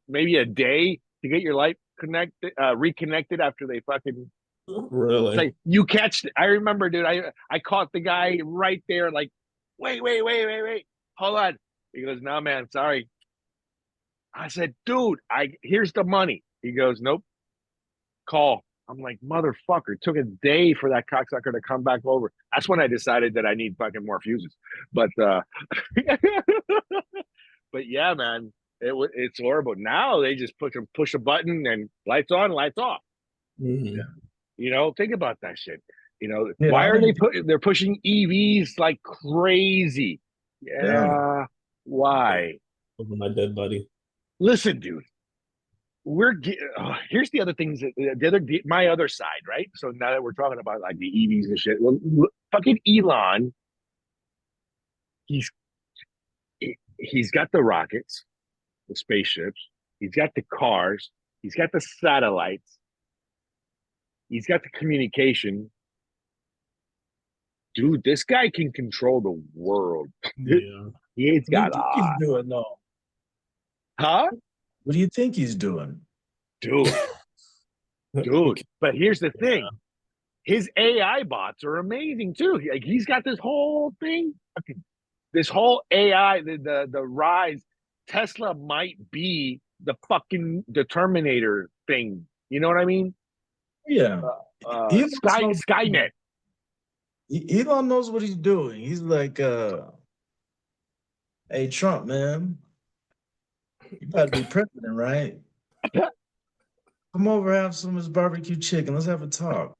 maybe a day to get your light reconnected after they fucking Really? say you catch. I remember, dude. I caught the guy right there. Like, wait, hold on. He goes, no, man, sorry. I said, dude, here's the money. He goes, nope. Call. I'm like, motherfucker. It took a day for that cocksucker to come back over. That's when I decided that I need fucking more fuses. But but yeah, man, it's horrible. Now they just push a button and lights on, lights off. Mhm. Think about that shit. Yeah, Why I are don't they're pushing EVs like crazy? yeah. Yeah, why? Over my dead buddy. Listen, dude. Here's the other things my other side, right? So now that we're talking about like the EVs and shit, well, fucking Elon, he's he's got the rockets, the spaceships, he's got the cars, he's got the satellites, he's got the communication. Dude, this guy can control the world. Yeah. He's What do you got think he's doing though? huh? What do you think he's doing? Dude, dude. But here's the Yeah. thing. His AI bots are amazing too. Like he's got this whole thing, this whole AI, the rise. Tesla might be the fucking the Terminator thing. You know what I mean? Yeah. Elon's no Skynet. Elon knows what he's doing. He's like, hey Trump, man, you about to be president, right? Come over, have some of this barbecue chicken. Let's have a talk.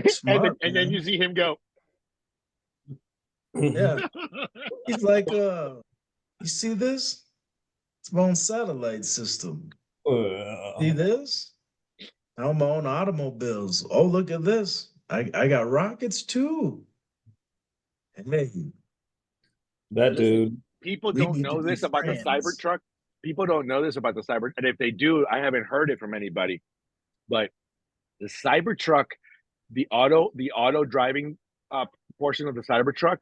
Smart, And then you man. see him go. Yeah. He's like, you see this? It's my own satellite system. See this? I own my own automobiles. Oh, look at this. I got rockets too. Hey, That Listen, dude. people we don't need to know be this about the friends. Cybertruck. People don't know this about the Cyber, and if they do, I haven't heard it from anybody. But the Cybertruck, the auto driving portion of the Cybertruck,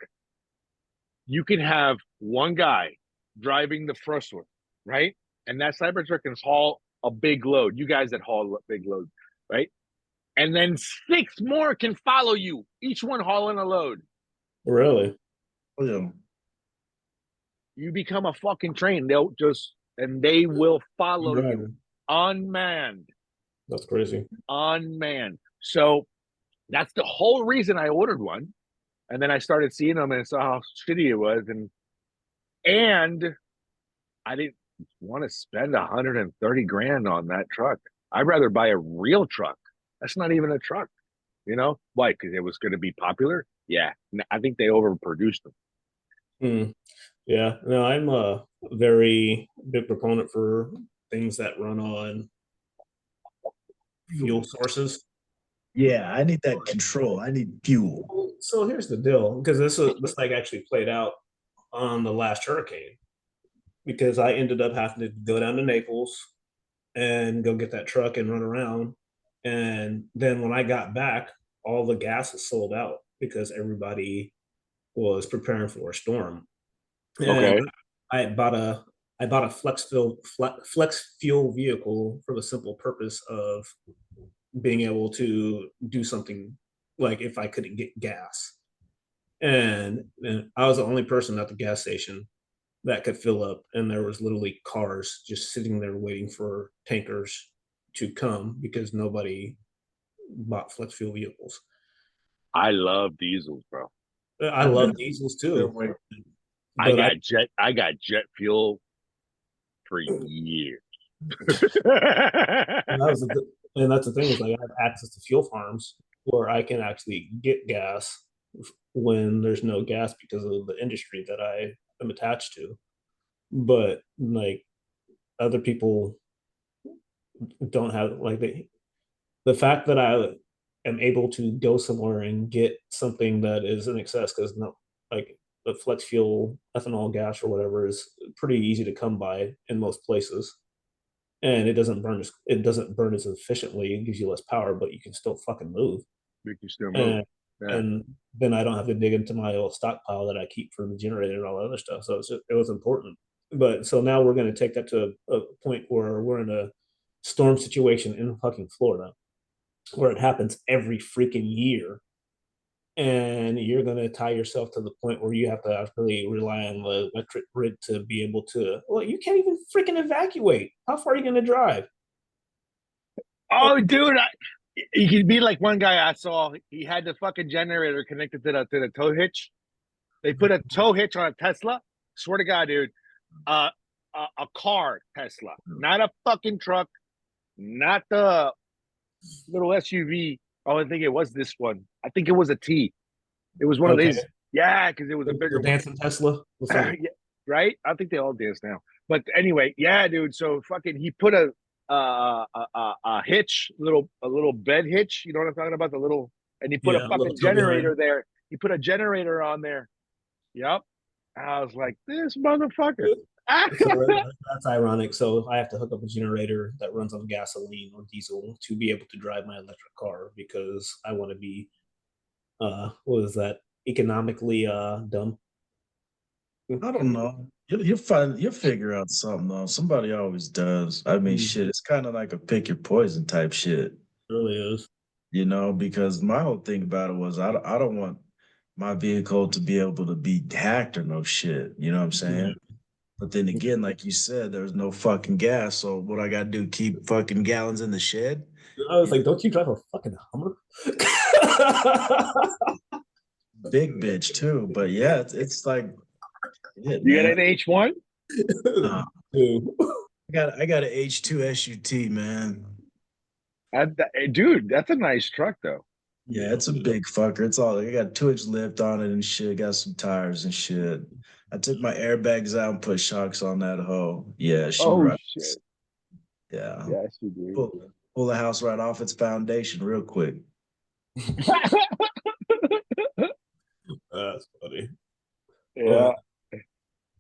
you can have one guy driving the first one, right? And that Cybertruck can haul a big load. You guys that haul a big load, right? And then six more can follow you, each one hauling a load. Really? Oh, yeah. You become a fucking train. They will follow you Driver. unmanned, That's crazy. unmanned. So that's the whole reason I ordered one. And then I started seeing them and saw how shitty it was, and I didn't want to spend 130 grand on that truck. I'd rather buy a real truck. That's not even a truck, you know? Why? Because it was going to be popular. Yeah, I think they overproduced them. Hmm. Yeah. No, I'm a very big proponent for things that run on fuel sources. Yeah, I need that control. I need fuel. So here's the deal, because this like actually played out on the last hurricane, because I ended up having to go down to Naples and go get that truck and run around. And then when I got back, all the gas was sold out because everybody was preparing for a storm. And Okay. I bought a I bought a flex fuel vehicle for the simple purpose of being able to do something like if I couldn't get gas. And I was the only person at the gas station that could fill up, and there was literally cars just sitting there waiting for tankers to come because nobody bought flex fuel vehicles. I love diesels, bro. I I've love been diesels there too, waiting. I but got jet fuel for years. and that was and that's the thing is like I have access to fuel farms where I can actually get gas when there's no gas because of the industry that I am attached to. But like other people don't have like the fact that I am able to go somewhere and get something that is in excess because no like the flex fuel ethanol gas or whatever is pretty easy to come by in most places, and it doesn't burn as efficiently. It gives you less power, but you can still fucking move. Make you still move. And Yeah. and then I don't have to dig into my old stockpile that I keep for the generator and all that other stuff. So it was important. But so now we're going to take that to a point where we're in a storm situation in fucking Florida where it happens every freaking year. And you're going to tie yourself to the point where you have to actually rely on the electric grid to be able to, well, you can't even freaking evacuate. How far are you going to drive? Oh, dude, he could be like one guy I saw. He had the fucking generator connected to the tow hitch. They put a tow hitch on a Tesla. Swear to God, dude. Uh, a car Tesla, not a fucking truck, not the little SUV. Oh, I think it was this one. I think it was a T. It was one of Okay. these. Yeah, because it was a The bigger one. dancing Tesla. Yeah, right? I think they all dance now. But anyway, yeah, dude. So fucking, he put a hitch, a little bed hitch. You know what I'm talking about? The little, and he put a Yeah, a little fucking toe generator behind. there. He put a generator on there. Yep. I was like, this motherfucker. So that's ironic. So I have to hook up a generator that runs on gasoline or diesel to be able to drive my electric car because I want to be what is that, economically dumb. I don't know. You'll figure out something though. Somebody always does. I mean, Mm, shit, it's kind of like a pick your poison type shit, it really is. because my whole thing about it was I don't want my vehicle to be able to be hacked or no shit. You know what I'm saying? But then again, like you said, there's no fucking gas. So what I gotta do, keep fucking gallons in the shed? I was like, don't you drive a fucking Hummer? Big bitch too. But yeah, it's like it, You got man. an H1? Uh, Dude. I got an H2 SUT, man. Dude, that's a nice truck though. Yeah, it's a big fucker. It's all I got a 2-inch lift on it and shit. Got some tires and shit. I took my airbags out and put shocks on that hoe. Yeah, she Oh rides. shit. Yeah. Yes, you do. Pull the house right off its foundation real quick. That's funny. Yeah. But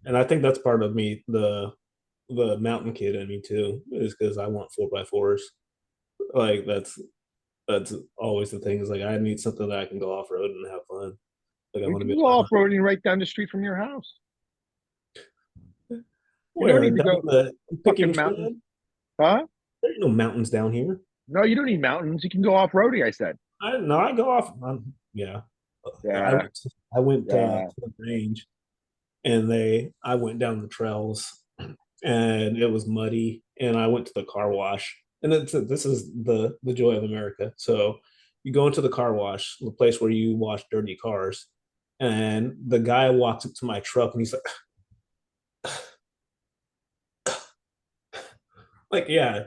and I think that's part of me, the mountain kid in me too, is because I want 4x4s. Like that's always the thing. Is like I need something that I can go off road and have fun. Like I We want to can be go able to hunt. off-roading right down the street from your house. You don't Where need to down go the picking fucking mountain. trail? Huh? There's no mountains down here. No, you don't need mountains. You can go off-roading, I said. I go off. Yeah, I Yeah, went. I went yeah. to the range, and I went down the trails, and it was muddy, and I went to the car wash, and this is the joy of America. So you go into the car wash, the place where you wash dirty cars, and the guy walks up to my truck, and he's like, yeah,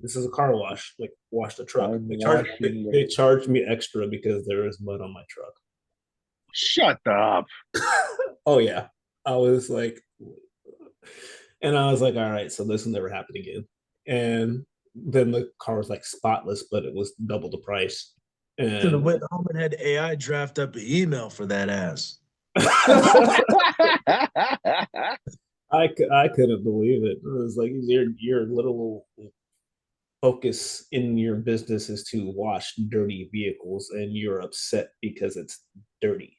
this is a car wash. Like, wash the truck. I'm washing. They charged me extra because there is mud on my truck. Shut up. Oh yeah, I was like, and I was like, all right, so this will never happen again. And then the car was like spotless, but it was double the price. Should have And went home and had AI draft up an email for that ass. I couldn't believe it. It was like your little focus in your business is to wash dirty vehicles, and you're upset because it's dirty.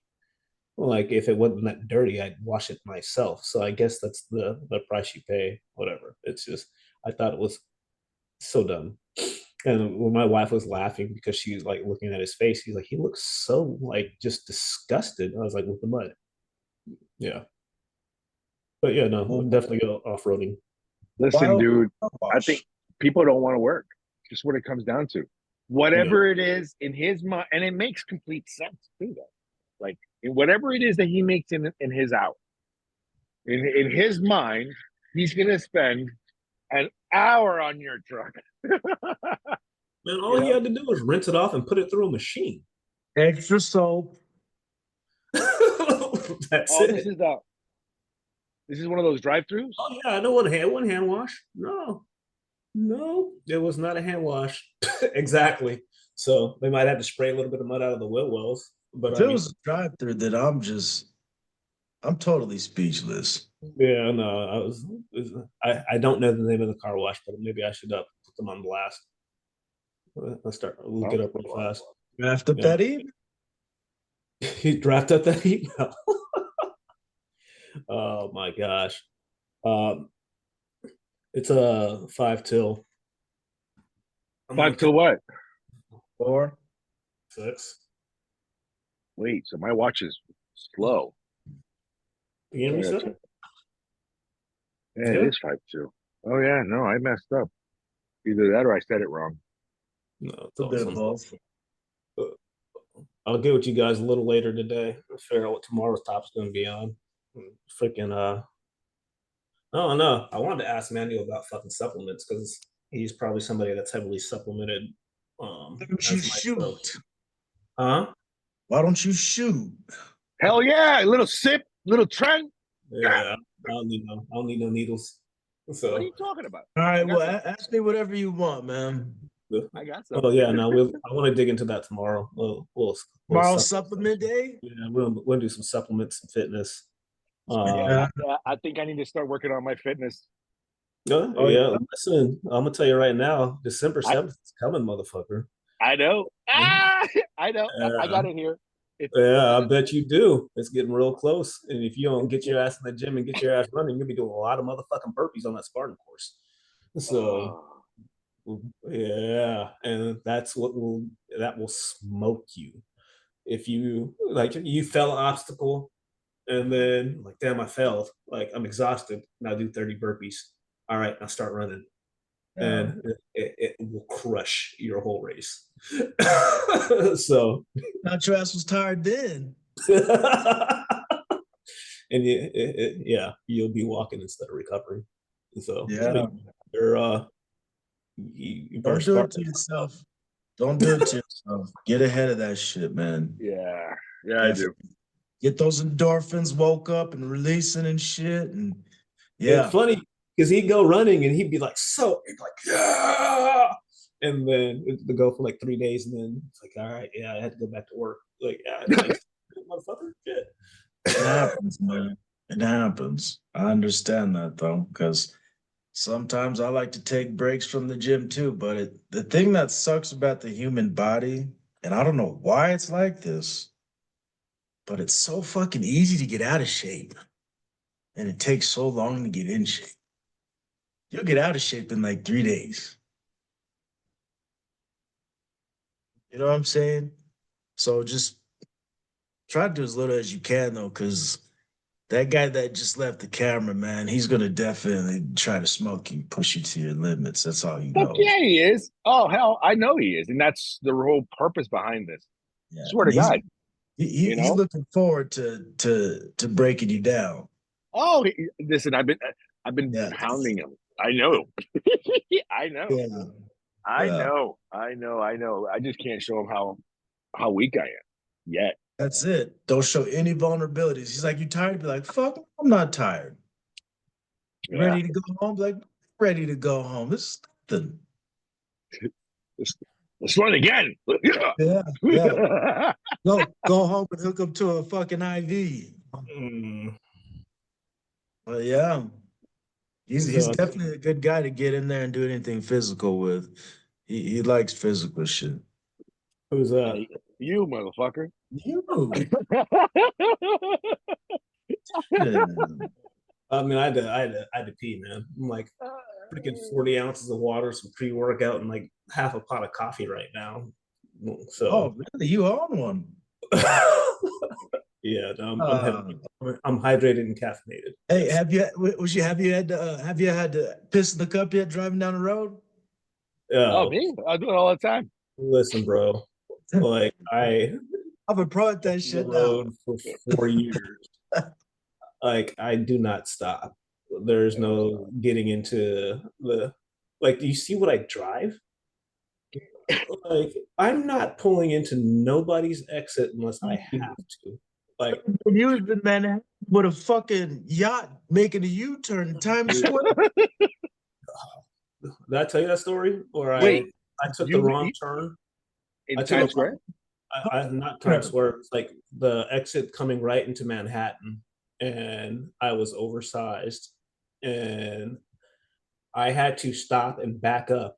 Like if it wasn't that dirty, I'd wash it myself. So I guess that's the price you pay. Whatever. It's just I thought it was so dumb. And when my wife was laughing because she was like looking at his face, he's like, he looks so like just disgusted. I was like, with the mud. Yeah. But yeah, no, we'll definitely go off roading. Listen, Wild dude, I think wash. people don't want to work. Just what it comes down to. Yeah. Whatever it is in his mind, and it makes complete sense too, though. Like in whatever it is that he makes in his hour, in his mind, he's gonna spend an hour on your truck. Man, all You he know? had to do was rinse it off and put it through a machine. Extra soap. That's Oh, it. this is one of those drive-throughs. Oh yeah, I know one hand wash. No, no, it was not a hand wash. Exactly. So they might have to spray a little bit of mud out of the wheel wells. But If I it mean, was a drive through, then I'm totally speechless. yeah, no, I don't know the name of the car wash, but maybe I should put them on blast. Let's start look Oh, it up real fast. Draft up Yeah, that email. he drafted up that email. Oh my gosh. Um, it's a 5 till. I'm five on till what? 6. Wait, so my watch is slow. You hear me, Yeah, sir? it Yeah. is 5-2. Oh yeah, no, I messed up. Either that or I said it wrong. No, it's A bit of awesome. both. I'll get with you guys a little later today. Figure out what tomorrow's top's going to be on. Freaking oh no, I wanted to ask Manuel about fucking supplements because he's probably somebody that's heavily supplemented. Why don't you As myself. shoot? Huh? Why don't you shoot? Hell yeah, a little sip, little Trent. Ah, Yeah, I don't need no needles. what are So, you talking about? All right, I well, got some. ask me whatever you want, man. I got some. oh yeah, no, I want to dig into that tomorrow. We'll Tomorrow's supplement day. yeah, we'll do some supplements and fitness. Yeah, Yeah. I think I need to start working on my fitness. Oh yeah. Yeah, listen, I'm gonna tell you right now, December I 7th is coming, motherfucker. I know. Ah, I know. I Yeah, got it here. It's yeah, I bet you do. It's getting real close. And if you don't get your ass in the gym and get your ass running, you'll be doing a lot of motherfucking burpees on that Spartan course. So oh, yeah, and that will smoke you. If you like you fell an obstacle and then like damn I failed, like I'm exhausted. Now do 30 burpees. All right, now start running. Yeah. And it will crush your whole race. So Not your ass was tired then. and yeah, you'll be walking instead of recovering. So I Yeah. mean, you're you better Don't do it start. to yourself. Don't do it to yourself. Get ahead of that shit, man. Yeah, yeah, I do. Definitely. Get those endorphins woke up and releasing and shit. And It's yeah. funny because he'd go running and he'd be like so like yeah, and then it'd go for like 3 days and then it's like all right, yeah, I had to go back to work. Like yeah, like motherfucker, shit. It happens, man. It happens. I understand that though, because sometimes I like to take breaks from the gym too. But the thing that sucks about the human body, and I don't know why it's like this, but it's so fucking easy to get out of shape. And it takes so long to get in shape. You'll get out of shape in like 3 days. You know what I'm saying? So just try to do as little as you can though, because that guy that just left the camera, man, he's gonna definitely try to smoke you, push you to your limits. That's all he Fuck knows. yeah, he is. Oh hell, I know he is, and that's the whole purpose behind this. Yeah, Swear and to God, you he's know. looking forward to breaking you down. Oh, listen, I've been Yeah, hounding him. I know. I know. yeah, I yeah. know. I know. I know. I just can't show him how weak I am yet. That's it. Don't show any vulnerabilities. He's like, "You tired?" Be like, "Fuck, I'm not tired. Yeah. Ready to go home?" Be like, "Ready to go home." This is nothing. Let's, let's run again. Yeah, yeah. Yeah. Go home and hook up to a fucking IV. Mm. But yeah, he's So definitely a good guy to get in there and do anything physical with. He likes physical shit. who's Hey, you motherfucker. You, yeah. I mean, I had to pee, man. I'm like freaking 40 ounces of water, some pre-workout, and like half a pot of coffee right now. Oh, So really? You own one? yeah, no, I'm heavy. Uh, I'm hydrated and caffeinated. hey, Yes. have you had to piss in the cup yet driving down the road? Oh, Oh, me? I do it all the time. listen, bro. Like I I've been pro at that on the shit now. road for 4 years. Like I do not stop. There's no getting into the like. Do you see what I drive? Like I'm not pulling into nobody's exit unless I have to. Like, You was in Manhattan with a fucking yacht making a U-turn in Times dude, Square. did I tell you that story? Or Wait, I took the you wrong turn. in I took a Times Square? I not Times Square. It's like the exit coming right into Manhattan, and I was oversized, and I had to stop and back up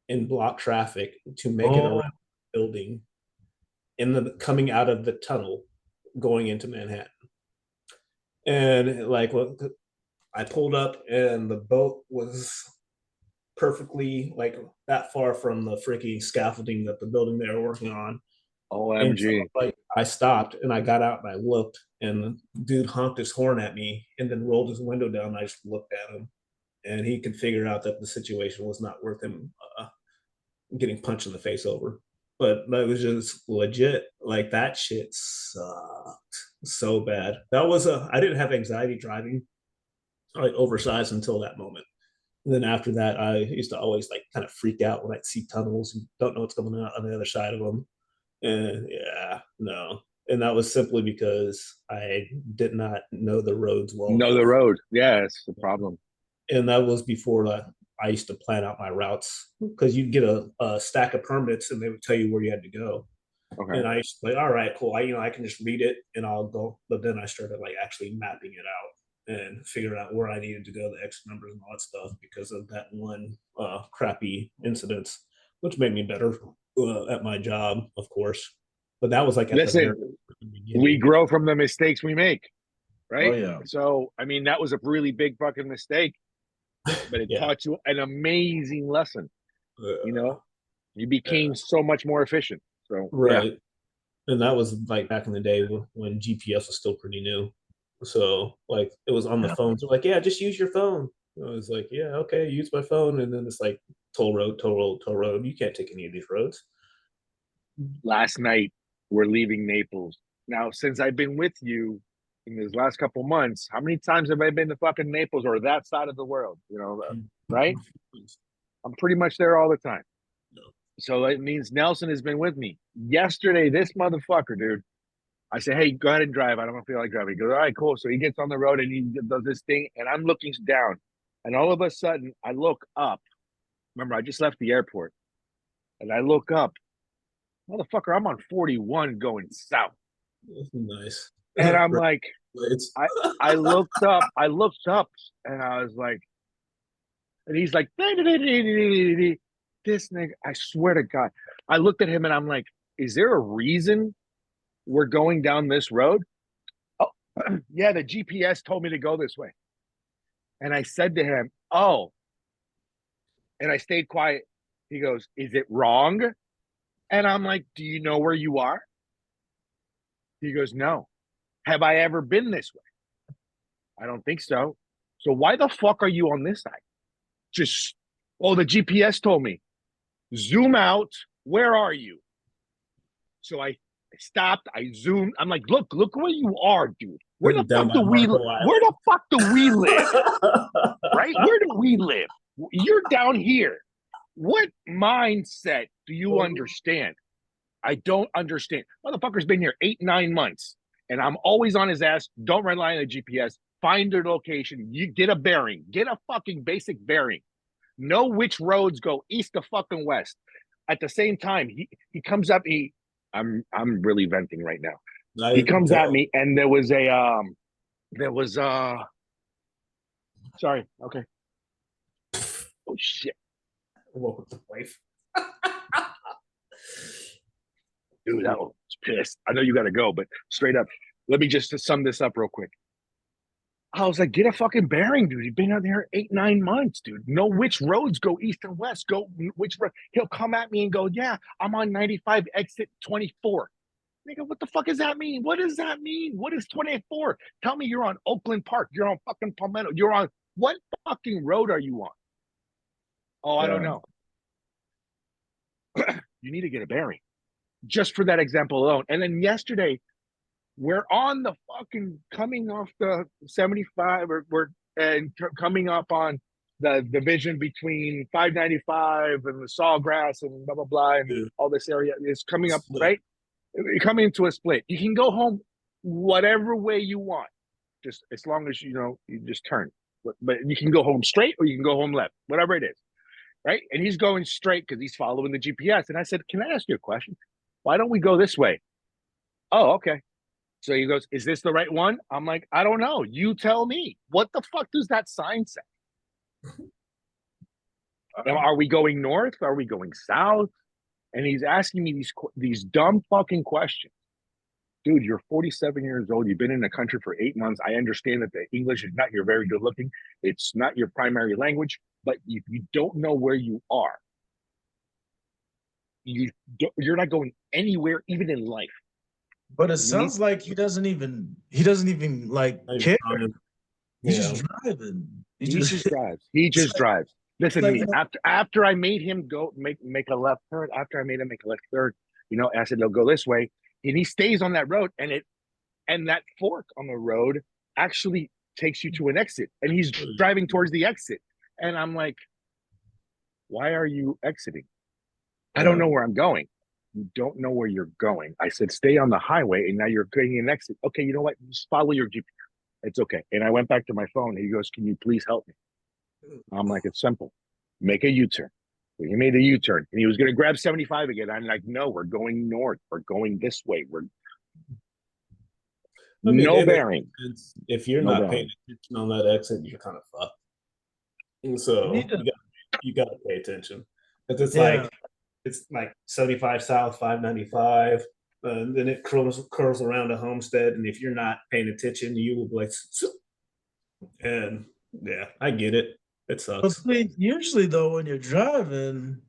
and block traffic to make it Oh, around the building in the coming out of the tunnel going into Manhattan. And like, well, I pulled up, and the boat was perfectly like that far from the freaking scaffolding that the building they were working on. And so OMG. like I stopped and I got out and I looked and the dude honked his horn at me and then rolled his window down. And I just looked at him and he could figure out that the situation was not worth him getting punched in the face over. But that was just legit. Like that shit sucked so bad. That was I didn't have anxiety driving like oversized until that moment. And then after that, I used to always like kind of freak out when I'd see tunnels and don't know what's coming out on the other side of them. And yeah, no. And that was simply because I did not know the roads well Know the enough. road. Yeah, that's the problem. And that was before I used to plan out my routes because you'd get a stack of permits and they would tell you where you had to go. Okay. And I used to be like, all right, cool. I can just read it and I'll go. But then I started like actually mapping it out and figuring out where I needed to go, the X numbers and all that stuff because of that one crappy incident, which made me better at my job, of course. But that was like at the very Listen, we beginning. grow from the mistakes we make, oh right? yeah. So, I mean, that was a really big fucking mistake, but it Yeah. taught you an amazing lesson. You Uh, know, you yeah. became so much more efficient. So, yeah. Right. And that was like back in the day when GPS was still pretty new. So like it was on the Yeah. phone. So like, yeah, just use your phone. I was like, yeah, okay, use my phone. And then it's like toll road, toll road, toll road. You can't take any of these roads. Last night we're leaving Naples. Now, since I've been with you in these last couple months, how many times have I been to fucking Naples or that side of the world? You know, right? I'm pretty much there all the time. So it means Nelson has been with me. Yesterday, this motherfucker, dude, I said, hey, go ahead and drive. I don't feel like driving. He goes, all right, cool. So he gets on the road and he does this thing, and I'm looking down. And all of a sudden, I look up. Remember, I just left the airport. And I look up. Motherfucker, I'm on 41 going south. Nice. And I'm like, It's I looked up, and I was like, and he's like, this nigga, I swear to God. I looked at him and I'm like, is there a reason we're going down this road? Oh, yeah, the GPS told me to go this way. And I said to him, oh, and I stayed quiet. He goes, is it wrong? And I'm like, do you know where you are? He goes, no. Have I ever been this way? I don't think so. So why the fuck are you on this side? Just, oh, the GPS told me. Zoom out. Where are you? So I stopped. I zoomed. I'm like, look where you are, dude. Where the down fuck by do we? Marco Where Island. the fuck do we live? Right? Where do we live? You're down here. What mindset do you understand? I don't understand. Motherfucker's been here 8-9 months, and I'm always on his ass. Don't rely on the GPS. Find their location. You get a bearing. Get a fucking basic bearing. Know which roads go east to fucking west. At the same time, he comes up. I'm really venting right now. He I comes at tell. me, and there was sorry, okay. Oh shit, Welcome to life. dude, that was pissed. I know you got to go, but straight up, let me just sum this up real quick. I was like, get a fucking bearing, dude. You've been out there 8-9 months, dude. Know which roads go east and west. Go which road. He'll come at me and go, yeah, I'm on 95 exit 24. Nigga, what the fuck does that mean? What does that mean? What is 24? Tell me you're on Oakland Park. You're on fucking Palmetto. You're on what fucking road are you on? Oh, I don't Yeah. know. You need to get a bearing just for that example alone. And then yesterday, we're on the fucking coming off the 75, or we're and coming up on the division between 595 and the Sawgrass and blah blah blah and Dude, all this area is coming up, split. right? You're coming into a split. You can go home whatever way you want, just as long as you know you just turn. But you can go home straight or you can go home left, whatever it is, right? And he's going straight because he's following the GPS. And I said, "Can I ask you a question? Why don't we go this way?" Oh, okay. So he goes, "Is this the right one?" I'm like, "I don't know. You tell me. What the fuck does that sign say? Are we going north? Are we going south?" And he's asking me these dumb fucking questions. Dude, you're 47 years old. You've been in the country for 8 months. I understand that the English is not your very good looking. It's not your primary language, but if you don't know where you are, you're not going anywhere, even in life. But it sounds like he doesn't even like I care. trying. He's Yeah. just driving. He just drives. He It's just drives. Listen to like me. After I made him go make a left turn, after I made him make a left turn, I said, "They'll go this way," and he stays on that road, and that fork on the road actually takes you to an exit, and he's driving towards the exit, and I'm like, "Why are you exiting?" I don't know where I'm going. You don't know where you're going. I said, "Stay on the highway," and now you're creating an exit. Okay, you know what? Just follow your GPS. It's okay. And I went back to my phone. He goes, "Can you please help me?" I'm like, "It's simple. Make a U-turn." So he made a U-turn, and he was going to grab 75 again. I'm like, "No, we're going north. We're going this way. We're I mean, no bearing, if you're no not paying bearing." attention on that exit, you're kind of fucked. And you need so to, you got to pay attention. Because yeah. it's like 75 South, 595, and then it curls around a homestead. And if you're not paying attention, you will be like, and yeah, I get it. It But sucks. see, usually though, when you're driving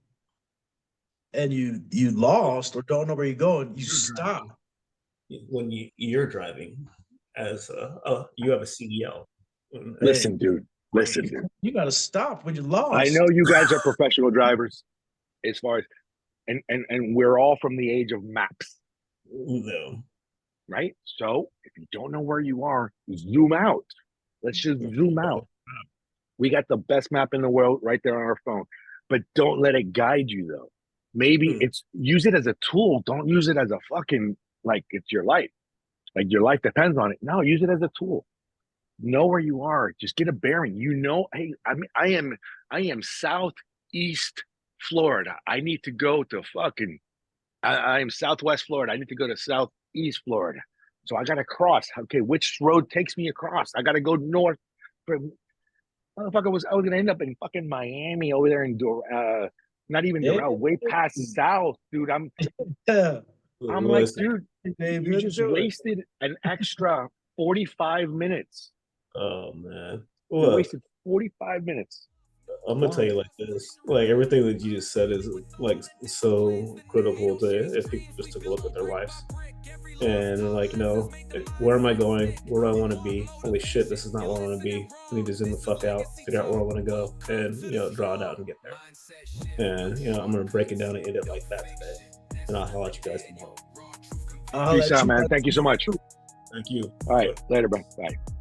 and you lost or don't know where you're going, you stop. when you're driving as you have a CDL. Hey, Listen, dude. Listen, dude. you got to stop when you're I lost. know you guys are professional drivers, as far as, and we're all from the age of maps, No. right? So if you don't know where you are, zoom out. Let's just zoom out. We got the best map in the world right there on our phone, but don't let it guide you though. Maybe use it as a tool. Don't use it as a fucking, like it's your life. Like your life depends on it. No, use it as a tool. Know where you are. Just get a bearing. You know, hey, I am southeast Florida. I need to go to fucking I am Southwest Florida. I need to go to Southeast Florida. So I got to cross. Okay, which road takes me across? I got to go north. Motherfucker, I was gonna end up in fucking Miami over there in not even Yeah. Doral, way past south, dude. Yeah. I'm like, Listen, dude, Baby, you let's just do it. wasted an extra 45 minutes. oh man. You Look, wasted 45 minutes. I'm gonna tell Why? you like this. Like everything that you just said is like so critical to if people just took a look at their lives. And like, where am I going? Where do I want to be? Holy shit, this is not where I want to be. I need to zoom the fuck out, figure out where I want to go, and draw it out and get there. And I'm gonna break it down and end it like that today. And I'll holler at you guys tomorrow. I'll Peace let out, you man. Thank you so much. Thank you. All right, later, bro. Bye.